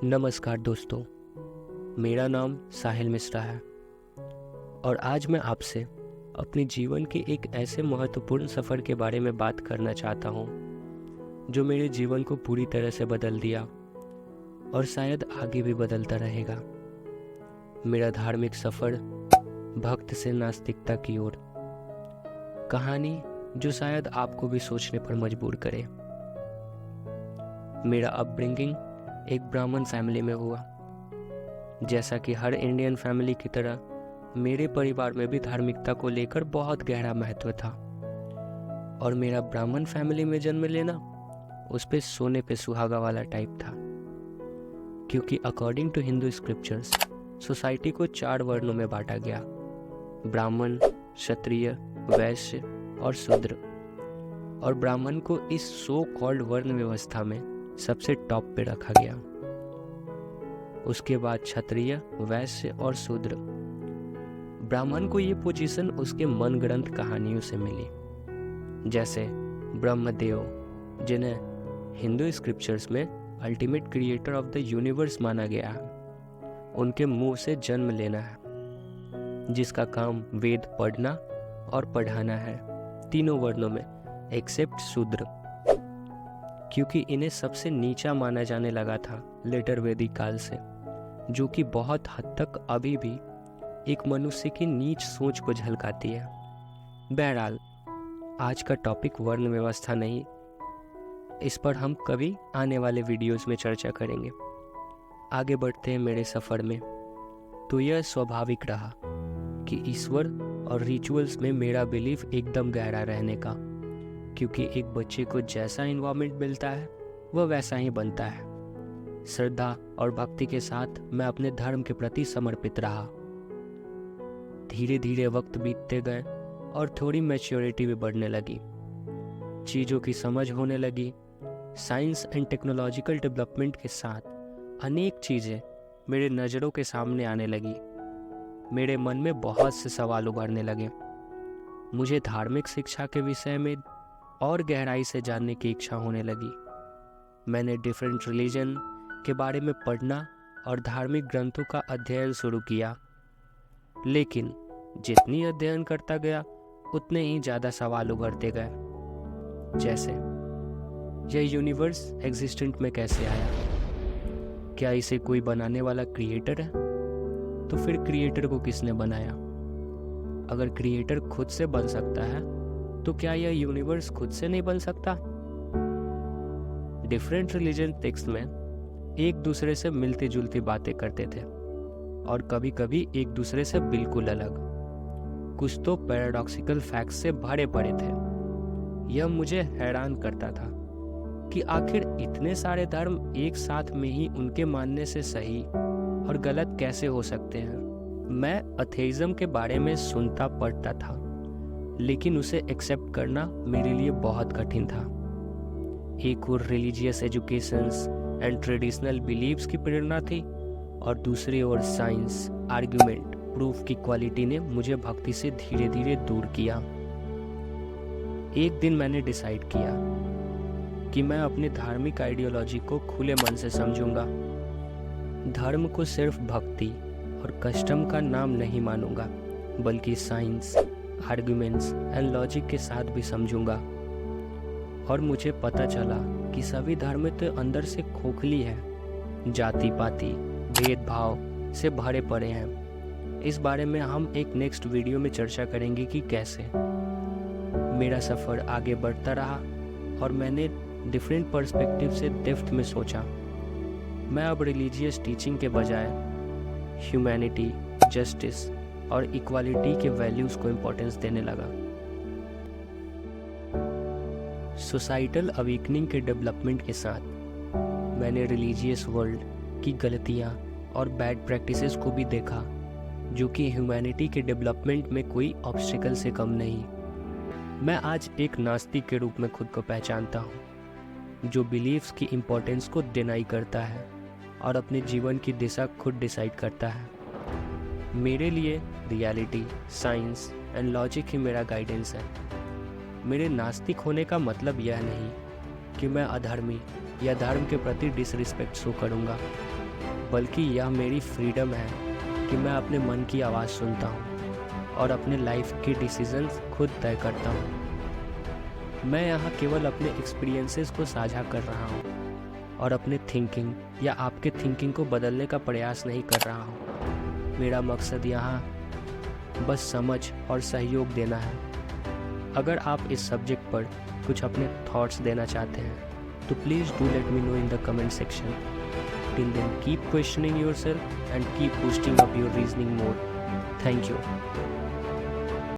नमस्कार दोस्तों, मेरा नाम साहिल मिश्रा है और आज मैं आपसे अपने जीवन के एक ऐसे महत्वपूर्ण सफ़र के बारे में बात करना चाहता हूँ जो मेरे जीवन को पूरी तरह से बदल दिया और शायद आगे भी बदलता रहेगा। मेरा धार्मिक सफ़र भक्त से नास्तिकता की ओर, कहानी जो शायद आपको भी सोचने पर मजबूर करे। मेरा अपब्रिंगिंग एक ब्राह्मण फैमिली में हुआ। जैसा कि हर इंडियन फैमिली की तरह मेरे परिवार में भी धार्मिकता को लेकर बहुत गहरा महत्व था और मेरा ब्राह्मण फैमिली में जन्म लेना उस पे सोने पे सुहागा वाला टाइप था, क्योंकि according to Hindu scriptures society को 4 वर्णों में बांटा गया: ब्राह्मण, क्षत्रिय, वैश्य और शूद्र। और ब्राह्मण को इस सो कॉल्ड वर्ण व्यवस्था में सबसे टॉप पे रखा गया। उसके बाद क्षत्रिय, वैश्य और शूद्र। ब्राह्मण को ये पोजीशन उसके मनगढ़ंत कहानियों से मिली, जैसे ब्रह्मदेव, जिन्हें हिंदू स्क्रिप्चर्स में ultimate creator of the universe माना गया है, उनके मुंह से जन्म लेना है, जिसका काम वेद पढ़ना और पढ़ाना है, तीनों वर्णों में एक्सेप्ट शूद्र, क्योंकि इन्हें सबसे नीचा माना जाने लगा था लेटर वैदिक काल से, जो कि बहुत हद तक अभी भी एक मनुष्य की नीच सोच को झलकाती है। बहरहाल, आज का टॉपिक वर्ण व्यवस्था नहीं, इस पर हम कभी आने वाले वीडियोस में चर्चा करेंगे। आगे बढ़ते हैं मेरे सफ़र में। तो यह स्वाभाविक रहा कि ईश्वर और रिचुअल्स में मेरा बिलीफ एकदम गहरा रहने का, क्योंकि एक बच्चे को जैसा इन्वायरमेंट मिलता है वह वैसा ही बनता है। श्रद्धा और भक्ति के साथ मैं अपने धर्म के प्रति समर्पित रहा। धीरे धीरे वक्त बीतते गए और थोड़ी मैच्योरिटी भी बढ़ने लगी, चीज़ों की समझ होने लगी। साइंस एंड टेक्नोलॉजिकल डेवलपमेंट के साथ अनेक चीज़ें मेरे नज़रों के सामने आने लगी। मेरे मन में बहुत से सवाल उभरने लगे। मुझे धार्मिक शिक्षा के विषय में और गहराई से जानने की इच्छा होने लगी। मैंने डिफरेंट रिलीजन के बारे में पढ़ना और धार्मिक ग्रंथों का अध्ययन शुरू किया, लेकिन जितनी अध्ययन करता गया उतने ही ज़्यादा सवाल उभरते गए। जैसे, यह यूनिवर्स एग्जिस्टेंट में कैसे आया? क्या इसे कोई बनाने वाला क्रिएटर है? तो फिर क्रिएटर को किसने बनाया? अगर क्रिएटर खुद से बन सकता है तो क्या यह यूनिवर्स खुद से नहीं बन सकता? डिफरेंट रिलीजन टेक्स्ट में एक दूसरे से मिलती जुलती बातें करते थे और कभी कभी एक दूसरे से बिल्कुल अलग। कुछ तो पैराडॉक्सिकल फैक्ट्स से भरे पड़े थे। यह मुझे हैरान करता था कि आखिर इतने सारे धर्म एक साथ में ही उनके मानने से सही और गलत कैसे हो सकते हैं। मैं अथेइज्म के बारे में सुनता पढ़ता था, लेकिन उसे एक्सेप्ट करना मेरे लिए बहुत कठिन था। एक और religious educations and traditional believes की प्रेरणा थी और दूसरी ओर साइंस, आर्गुमेंट, प्रूफ की क्वालिटी ने मुझे भक्ति से धीरे धीरे दूर किया। एक दिन मैंने डिसाइड किया कि मैं अपनी धार्मिक आइडियोलॉजी को खुले मन से समझूंगा। धर्म को सिर्फ भक्ति और कस्टम का नाम नहीं मानूंगा, बल्कि साइंस, आर्गुमेंट्स एंड लॉजिक के साथ भी समझूंगा। और मुझे पता चला कि सभी धर्म तो अंदर से खोखली है, जाति पाति, भेदभाव से भरे पड़े हैं। इस बारे में हम एक नेक्स्ट वीडियो में चर्चा करेंगे कि कैसे। मेरा सफ़र आगे बढ़ता रहा और मैंने डिफरेंट पर्सपेक्टिव से डेप्थ में सोचा। मैं अब रिलीजियस टीचिंग के बजाय ह्यूमैनिटी, जस्टिस और इक्वालिटी के वैल्यूज़ को इम्पोर्टेंस देने लगा। सोसाइटल अवेकनिंग के डेवलपमेंट के साथ मैंने रिलीजियस वर्ल्ड की गलतियाँ और बैड प्रैक्टिसेस को भी देखा, जो कि ह्यूमैनिटी के डेवलपमेंट में कोई ऑब्स्टिकल से कम नहीं। मैं आज एक नास्तिक के रूप में खुद को पहचानता हूँ, जो बिलीव्स की इम्पोर्टेंस को डिनाई करता है और अपने जीवन की दिशा खुद डिसाइड करता है। मेरे लिए रियलिटी, साइंस एंड लॉजिक ही मेरा गाइडेंस है। मेरे नास्तिक होने का मतलब यह नहीं कि मैं अधर्मी या धर्म के प्रति डिसरिस्पेक्ट शो करूँगा। बल्कि यह मेरी फ्रीडम है कि मैं अपने मन की आवाज़ सुनता हूँ और अपने लाइफ के डिसीजंस खुद तय करता हूँ। मैं यहाँ केवल अपने एक्सपीरियंसेस को साझा कर रहा हूँ और अपने थिंकिंग या आपके थिंकिंग को बदलने का प्रयास नहीं कर रहा हूँ। मेरा मकसद यहाँ बस समझ और सहयोग देना है। अगर आप इस सब्जेक्ट पर कुछ अपने थॉट्स देना चाहते हैं तो please do let me know in the comment section. Till then, keep questioning yourself and keep boosting up your reasoning more. Thank you.